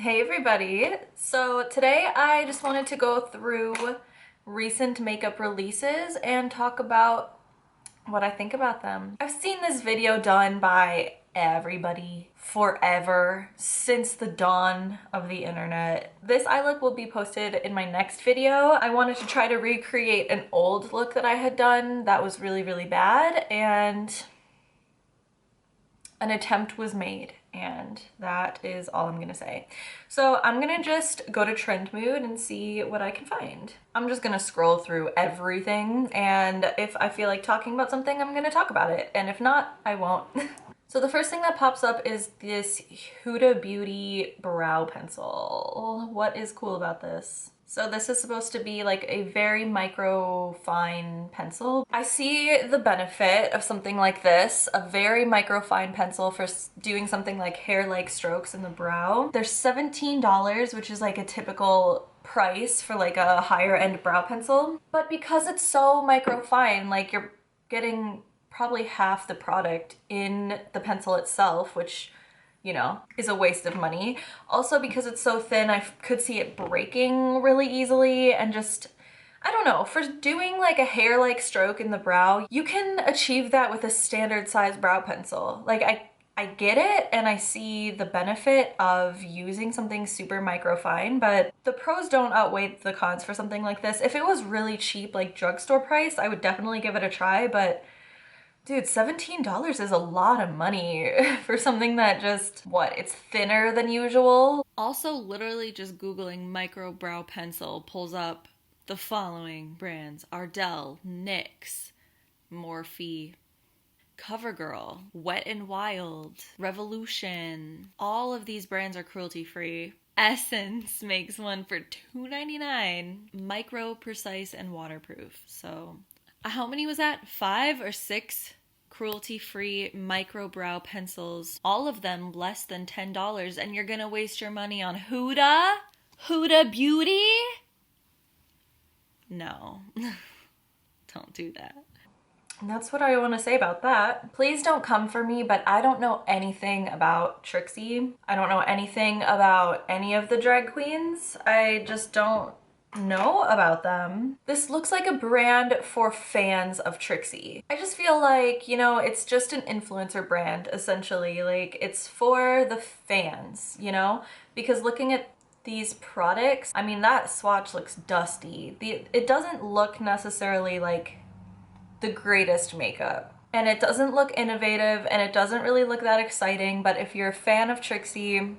Hey everybody! So today I just wanted to go through recent makeup releases and talk about what I think about them. I've seen this video done by everybody forever, since the dawn of the internet. This eye look will be posted in my next video. I wanted to try to recreate an old look that I had done that was really bad, and an attempt was made, and that is all I'm gonna say. So I'm gonna just go to Trend Mood and see what I can find. I'm just gonna scroll through everything, and if I feel like talking about something, I'm gonna talk about it, and if not, I won't. So the first thing that pops up is this Huda Beauty brow pencil. What is cool about this? So this is supposed to be like a very micro fine pencil. I see the benefit of something like this, a very micro fine pencil for doing something like hair-like strokes in the brow. They're $17, which is like a typical price for like a higher end brow pencil. But because it's so micro fine, like you're getting probably half the product in the pencil itself, which, you know, is a waste of money. Also, because it's so thin, I could see it breaking really easily, and just, I don't know, for doing like a hair-like stroke in the brow, you can achieve that with a standard size brow pencil. Like I get it, and I see the benefit of using something super microfine, but the pros don't outweigh the cons for something like this. If it was really cheap, like drugstore price, I would definitely give it a try, but dude, $17 is a lot of money for something that just, what, it's thinner than usual? Also, literally just Googling micro brow pencil pulls up the following brands: Ardell, NYX, Morphe, CoverGirl, Wet n Wild, Revolution. All of these brands are cruelty free. Essence makes one for $2.99. Micro, precise, and waterproof. So, how many was that? 5 or 6 cruelty-free micro brow pencils, all of them less than $10, and you're gonna waste your money on Huda Beauty? No. Don't do that. And that's what I want to say about that. Please don't come for me, but I don't know anything about Trixie. I don't know anything about any of the drag queens. I just don't know about them. This looks like a brand for fans of Trixie. I just feel like, you know, it's just an influencer brand, essentially. Like, it's for the fans, you know? Because looking at these products, I mean, that swatch looks dusty. It doesn't look necessarily like the greatest makeup. And it doesn't look innovative, and it doesn't really look that exciting, but if you're a fan of Trixie,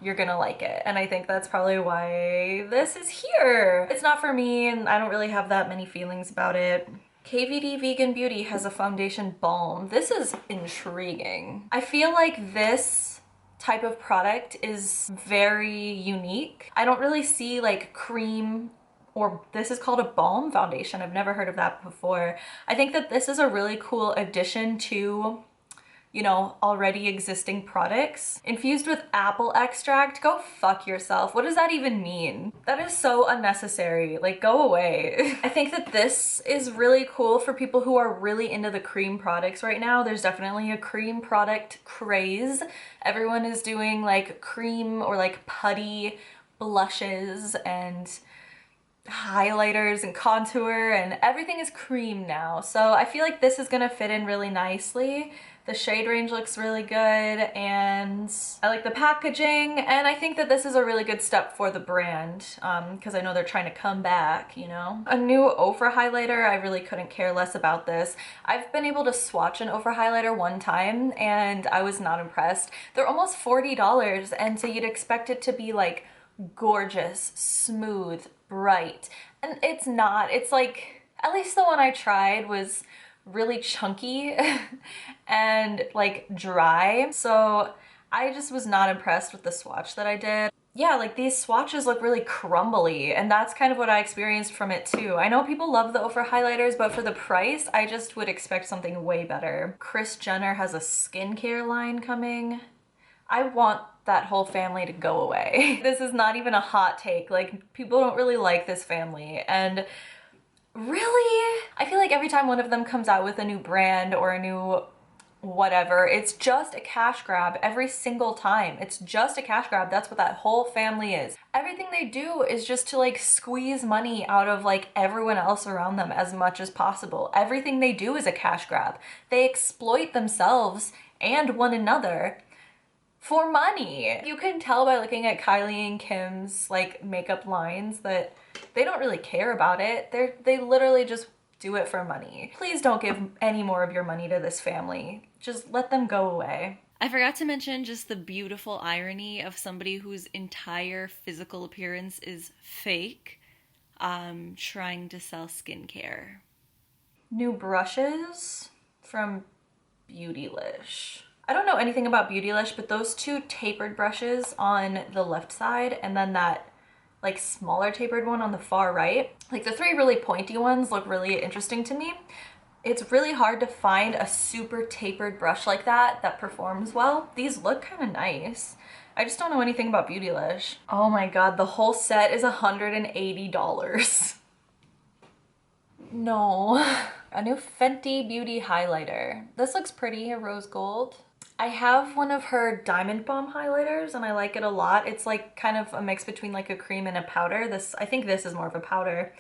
you're gonna like it. And I think that's probably why this is here. It's not for me, and I don't really have that many feelings about it. KVD Vegan Beauty has a foundation balm. This is intriguing. I feel like this type of product is very unique. I don't really see like cream, or this is called a balm foundation. I've never heard of that before. I think that this is a really cool addition to, you know, already existing products. Infused with apple extract, go fuck yourself. What does that even mean? That is so unnecessary. Like, go away. I think that this is really cool for people who are really into the cream products right now. There's definitely a cream product craze. Everyone is doing like cream or like putty blushes and highlighters and contour, and everything is cream now. So I feel like this is gonna fit in really nicely. The shade range looks really good, and I like the packaging, and I think that this is a really good step for the brand, because I know they're trying to come back, you know? A new Ofra highlighter, I really couldn't care less about this. I've been able to swatch an Ofra highlighter one time, and I was not impressed. They're almost $40, and so you'd expect it to be like gorgeous, smooth, bright, and it's not. It's like, at least the one I tried was really chunky and like dry, so I just was not impressed with the swatch that I did. Yeah, like these swatches look really crumbly, and that's kind of what I experienced from it too. I know people love the Ofra highlighters, but for the price, I just would expect something way better. Kris Jenner has a skincare line coming. I want that whole family to go away. This is not even a hot take. Like, people don't really like this family, and really, I feel like every time one of them comes out with a new brand or a new whatever. It's just a cash grab every single time. It's just a cash grab. That's what that whole family is. Everything they do is just to like squeeze money out of like everyone else around them as much as possible. Everything they do is a cash grab. They exploit themselves and one another for money. You can tell by looking at Kylie and Kim's like makeup lines that they don't really care about it. They literally just do it for money. Please don't give any more of your money to this family. Just let them go away. I forgot to mention just the beautiful irony of somebody whose entire physical appearance is fake, trying to sell skincare. New brushes from Beautylish. I don't know anything about Beautylish, but those two tapered brushes on the left side and then that like smaller tapered one on the far right, like the three really pointy ones look really interesting to me. It's really hard to find a super tapered brush like that performs well. These look kind of nice. I just don't know anything about Beautylish. Oh my god, the whole set is $180. No. A new Fenty Beauty highlighter. This looks pretty, a rose gold. I have one of her Diamond Bomb highlighters and I like it a lot. It's like kind of a mix between like a cream and a powder. I think this is more of a powder.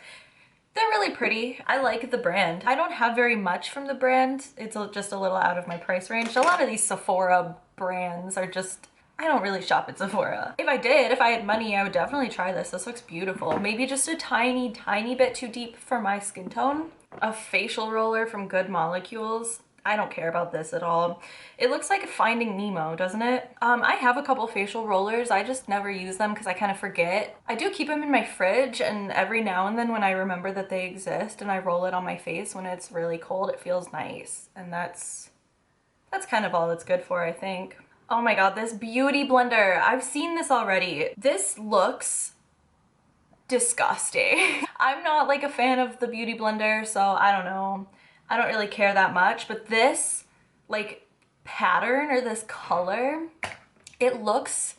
They're really pretty. I like the brand. I don't have very much from the brand. It's just a little out of my price range. A lot of these Sephora brands are just, I don't really shop at Sephora. If I did, if I had money, I would definitely try this. This looks beautiful. Maybe just a tiny, tiny bit too deep for my skin tone. A facial roller from Good Molecules. I don't care about this at all. It looks like Finding Nemo, doesn't it? I have a couple facial rollers. I just never use them because I kind of forget. I do keep them in my fridge, and every now and then when I remember that they exist and I roll it on my face when it's really cold, it feels nice. And that's kind of all it's good for, I think. Oh my god, this beauty blender. I've seen this already. This looks disgusting. I'm not like a fan of the beauty blender, so I don't know. I don't really care that much, but this like pattern or this color, it looks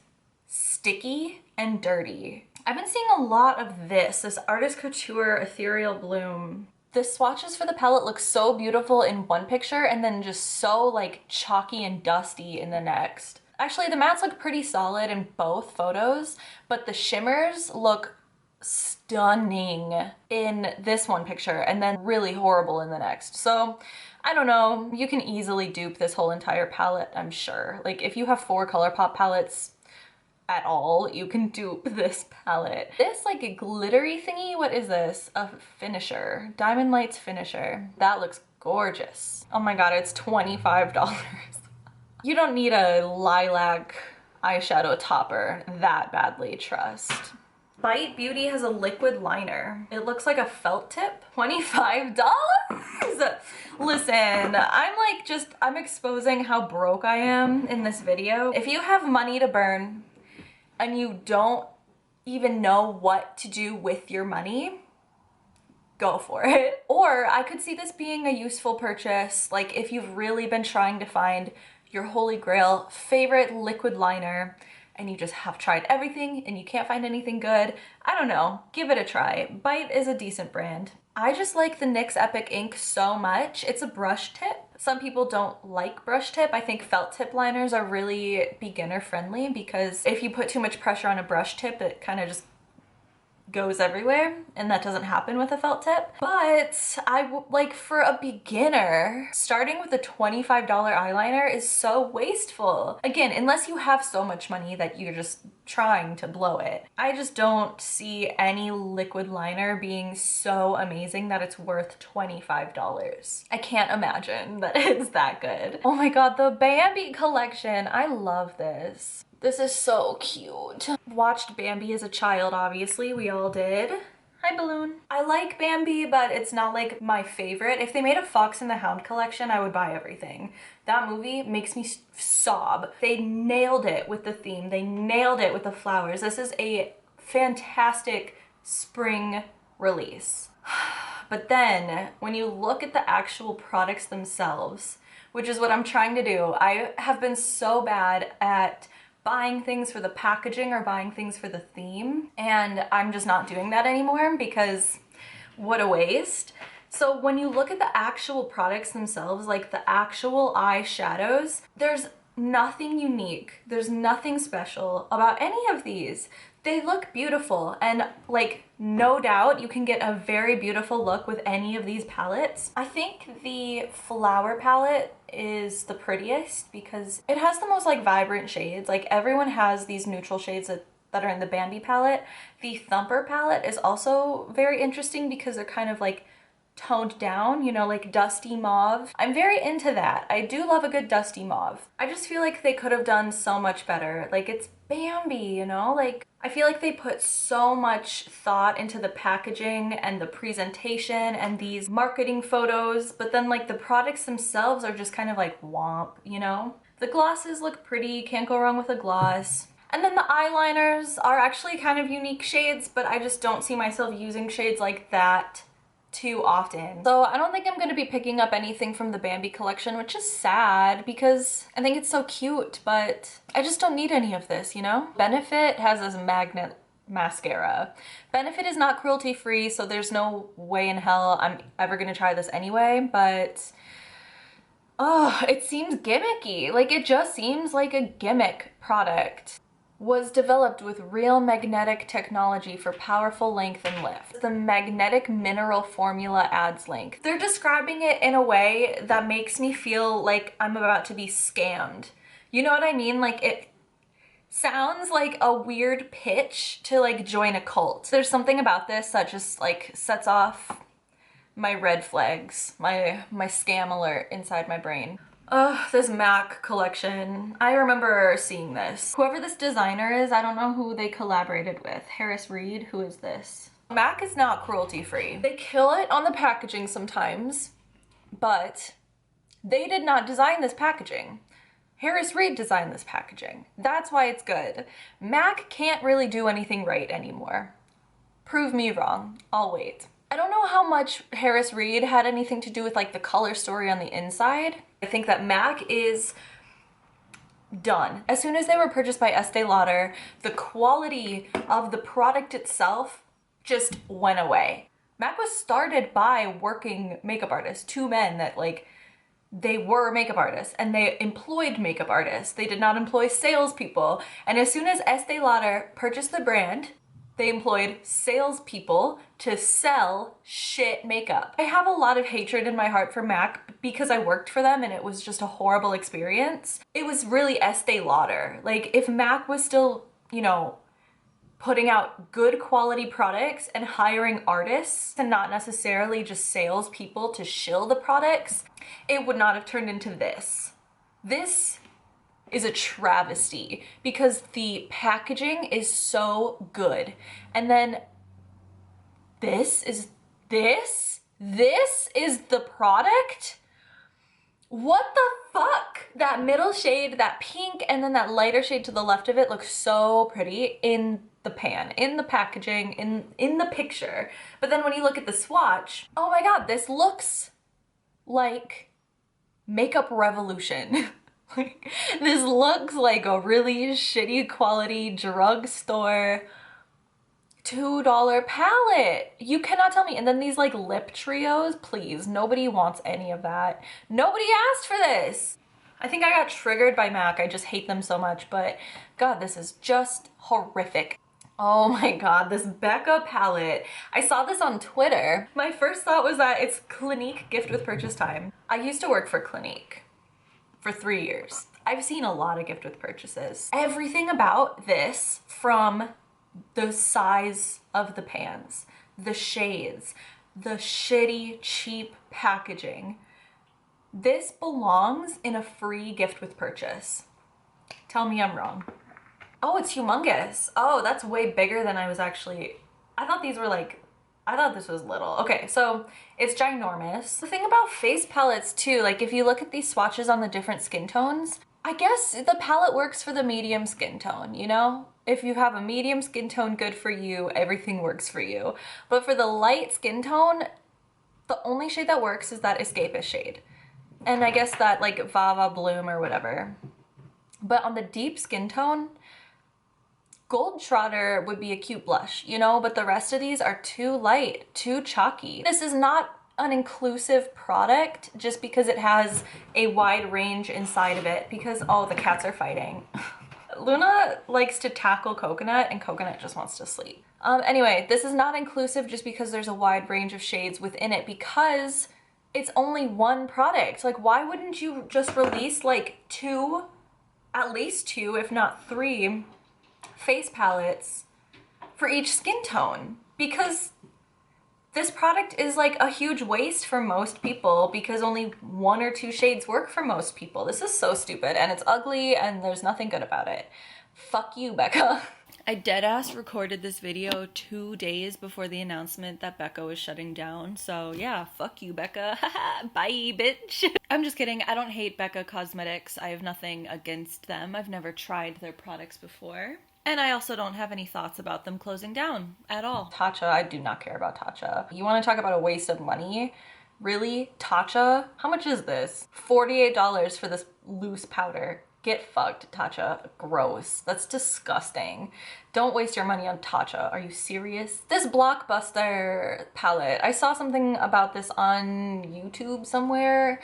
sticky and dirty. I've been seeing a lot of this Artist Couture Ethereal Bloom. The swatches for the palette look so beautiful in one picture and then just so like chalky and dusty in the next. Actually, the mattes look pretty solid in both photos, but the shimmers look stunning in this one picture and then really horrible in the next. So I don't know, you can easily dupe this whole entire palette, I'm sure. Like if you have 4 ColourPop palettes at all, you can dupe this palette. This like a glittery thingy, what is this? A finisher, Diamond Lights finisher. That looks gorgeous. Oh my god, it's $25. You don't need a lilac eyeshadow topper that badly, trust. Bite Beauty has a liquid liner. It looks like a felt tip. $25? Listen, I'm exposing how broke I am in this video. If you have money to burn and you don't even know what to do with your money, go for it. Or I could see this being a useful purchase, like if you've really been trying to find your holy grail favorite liquid liner and you just have tried everything and you can't find anything good. I don't know, give it a try. Bite is a decent brand. I just like the NYX Epic ink so much. It's a brush tip. Some people don't like brush tip. I think felt tip liners are really beginner friendly because if you put too much pressure on a brush tip, it kind of just goes everywhere, and that doesn't happen with a felt tip. But like for a beginner, starting with a $25 eyeliner is so wasteful. Again, unless you have so much money that you're just trying to blow it. I just don't see any liquid liner being so amazing that it's worth $25. I can't imagine that it's that good. Oh my god, the Bambi collection. I love this. This is so cute. Watched Bambi as a child, obviously. We all did. Hi, Balloon. I like Bambi, but it's not like my favorite. If they made a Fox and the Hound collection, I would buy everything. That movie makes me sob. They nailed it with the theme. They nailed it with the flowers. This is a fantastic spring release. But then when you look at the actual products themselves, which is what I'm trying to do, I have been so bad at buying things for the packaging or buying things for the theme, and I'm just not doing that anymore because what a waste. So when you look at the actual products themselves, like the actual eyeshadows, there's nothing unique. There's nothing special about any of these. They look beautiful, and like no doubt you can get a very beautiful look with any of these palettes. I think the Flower palette is the prettiest because it has the most like vibrant shades. Like everyone has these neutral shades that are in the Bambi palette. The Thumper palette is also very interesting because they're kind of like toned down, you know, like dusty mauve. I'm very into that. I do love a good dusty mauve. I just feel like they could have done so much better. Like it's Bambi, you know? Like I feel like they put so much thought into the packaging and the presentation and these marketing photos, but then like the products themselves are just kind of like womp, you know? The glosses look pretty, can't go wrong with a gloss. And then the eyeliners are actually kind of unique shades, but I just don't see myself using shades like that too often. So I don't think I'm gonna be picking up anything from the Bambi collection, which is sad because I think it's so cute, but I just don't need any of this, you know? Benefit has this magnet mascara. Benefit is not cruelty free, so there's no way in hell I'm ever gonna try this anyway, but oh, it seems gimmicky. Like it just seems like a gimmick product. Was developed with real magnetic technology for powerful length and lift. The magnetic mineral formula adds length. They're describing it in a way that makes me feel like I'm about to be scammed. You know what I mean? Like it sounds like a weird pitch to like join a cult. There's something about this that just like sets off my red flags, my scam alert inside my brain. This MAC collection. I remember seeing this. Whoever this designer is, I don't know who they collaborated with. Harris Reed, who is this? MAC is not cruelty free. They kill it on the packaging sometimes, but they did not design this packaging. Harris Reed designed this packaging. That's why it's good. MAC can't really do anything right anymore. Prove me wrong. I'll wait. I don't know how much Harris Reed had anything to do with like the color story on the inside. I think that MAC is done. As soon as they were purchased by Estee Lauder, the quality of the product itself just went away. MAC was started by working makeup artists, two men that like, they were makeup artists and they employed makeup artists. They did not employ salespeople. And as soon as Estee Lauder purchased the brand, they employed salespeople to sell shit makeup. I have a lot of hatred in my heart for MAC because I worked for them and it was just a horrible experience. It was really Estee Lauder. Like if MAC was still, you know, putting out good quality products and hiring artists and not necessarily just salespeople to shill the products, it would not have turned into this. This is a travesty because the packaging is so good. And then this is the product? What the fuck? That middle shade, that pink, and then that lighter shade to the left of it looks so pretty in the pan, in the packaging, in the picture. But then when you look at the swatch, oh my God, this looks like Makeup Revolution. This looks like a really shitty quality drugstore $2 palette. You cannot tell me. And then these like lip trios, please, nobody wants any of that. Nobody asked for this. I think I got triggered by MAC. I just hate them so much, but God, this is just horrific. Oh my God, this Becca palette. I saw this on Twitter. My first thought was that it's Clinique gift with purchase time. I used to work for Clinique for 3 years. I've seen a lot of gift with purchases. Everything about this, from the size of the pans, the shades, the shitty, cheap packaging, this belongs in a free gift with purchase. Tell me I'm wrong. Oh, it's humongous. Oh, that's way bigger than I was actually, I thought these were like, I thought this was little. Okay, so it's ginormous. The thing about face palettes too, like if you look at these swatches on the different skin tones, I guess the palette works for the medium skin tone, you know? If you have a medium skin tone, good for you, everything works for you. But for the light skin tone, the only shade that works is that Escapist shade. And I guess that like Vava Bloom or whatever. But on the deep skin tone, Gold Trotter would be a cute blush, you know, but the rest of these are too light, too chalky. This is not an inclusive product just because it has a wide range inside of it, because, oh, the cats are fighting. Luna likes to tackle Coconut and Coconut just wants to sleep. Anyway, this is not inclusive just because there's a wide range of shades within it, because it's only one product. Like, why wouldn't you just release like two, at least two, if not three, face palettes for each skin tone? Because this product is like a huge waste for most people because only one or two shades work for most people. This is so stupid and it's ugly and there's nothing good about it. Fuck you, Becca. I deadass recorded this video 2 days before the announcement that Becca was shutting down. So yeah, fuck you, Becca. Bye, bitch. I'm just kidding. I don't hate Becca Cosmetics. I have nothing against them. I've never tried their products before. And I also don't have any thoughts about them closing down at all. Tatcha, I do not care about Tatcha. You want to talk about a waste of money? Really? Tatcha? How much is this? $48 for this loose powder. Get fucked, Tatcha. Gross. That's disgusting. Don't waste your money on Tatcha. Are you serious? This Blockbuster palette, I saw something about this on YouTube somewhere.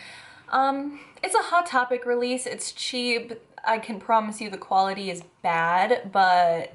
It's a Hot Topic release. It's cheap. I can promise you the quality is bad, but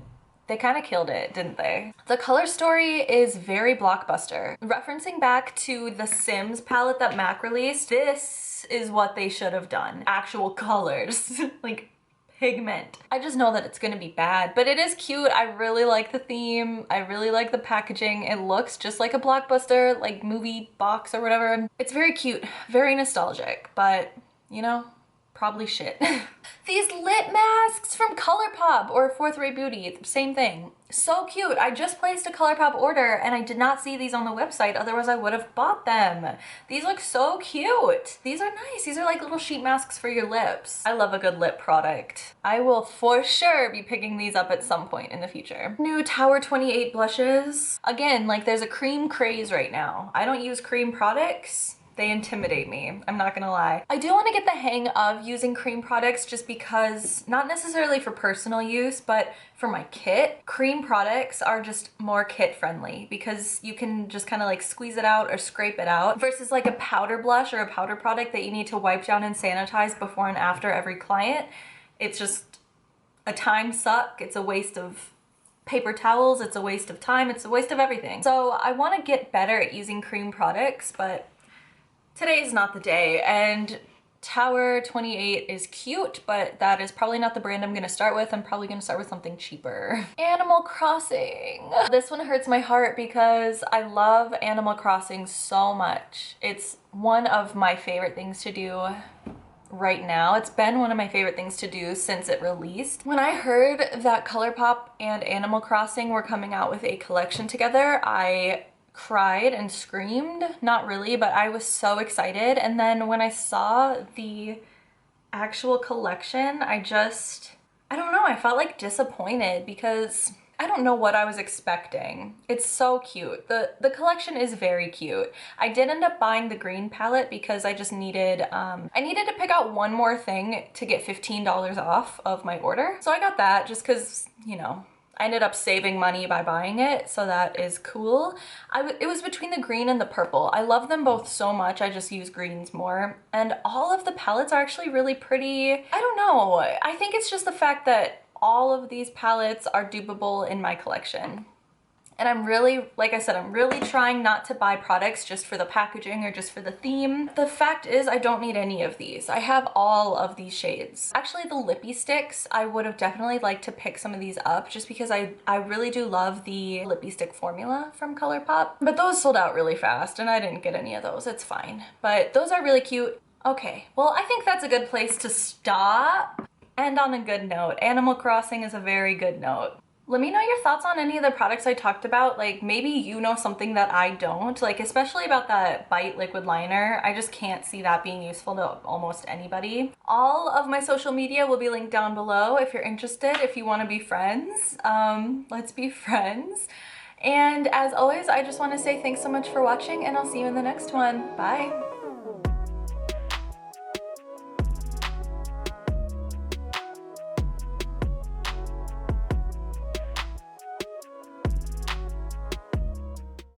they kind of killed it, didn't they? The color story is very Blockbuster. Referencing back to the Sims palette that MAC released, this is what they should have done. Actual colors, like pigment. I just know that it's gonna be bad, but it is cute. I really like the theme. I really like the packaging. It looks just like a Blockbuster, like movie box or whatever. It's very cute, very nostalgic, but you know, probably shit. These lip masks from ColourPop or Fourth Ray Beauty, same thing. So cute. I just placed a ColourPop order and I did not see these on the website, otherwise I would have bought them. These look so cute. These are nice. These are like little sheet masks for your lips. I love a good lip product. I will for sure be picking these up at some point in the future. New Tower 28 blushes. Again, like there's a cream craze right now. I don't use cream products. They intimidate me, I'm not gonna lie. I do want to get the hang of using cream products just because, not necessarily for personal use, but for my kit, cream products are just more kit friendly because you can just kind of like squeeze it out or scrape it out versus like a powder blush or a powder product that you need to wipe down and sanitize before and after every client. It's just a time suck. It's a waste of paper towels. It's a waste of time. It's a waste of everything. So I want to get better at using cream products, but today is not the day, and Tower 28 is cute, but that is probably not the brand I'm gonna start with. I'm probably gonna start with something cheaper. Animal Crossing. This one hurts my heart because I love Animal Crossing so much. It's one of my favorite things to do right now. It's been one of my favorite things to do since it released. When I heard that ColourPop and Animal Crossing were coming out with a collection together, I cried and screamed. Not really, but I was so excited. And then when I saw the actual collection, I don't know, I felt like disappointed because I don't know what I was expecting. It's so cute. The collection is very cute. I did end up buying the green palette because I just needed, I needed to pick out one more thing to get $15 off of my order. So I got that just because, you know, I ended up saving money by buying it, so that is cool. It was between the green and the purple. I love them both so much, I just use greens more. And all of the palettes are actually really pretty. I don't know, I think it's just the fact that all of these palettes are dupable in my collection. And I'm really, like I said, I'm really trying not to buy products just for the packaging or just for the theme. The fact is I don't need any of these. I have all of these shades. Actually, the lippy sticks, I would have definitely liked to pick some of these up just because I really do love the lippy stick formula from ColourPop. But those sold out really fast and I didn't get any of those. It's fine. But those are really cute. Okay, well, I think that's a good place to stop. And on a good note. Animal Crossing is a very good note. Let me know your thoughts on any of the products I talked about. Like maybe you know something that I don't, like especially about that Bite liquid liner. I just can't see that being useful to almost anybody. All of my social media will be linked down below if you're interested, if you want to be friends. Let's be friends. And as always, I just want to say thanks so much for watching and I'll see you in the next one. Bye.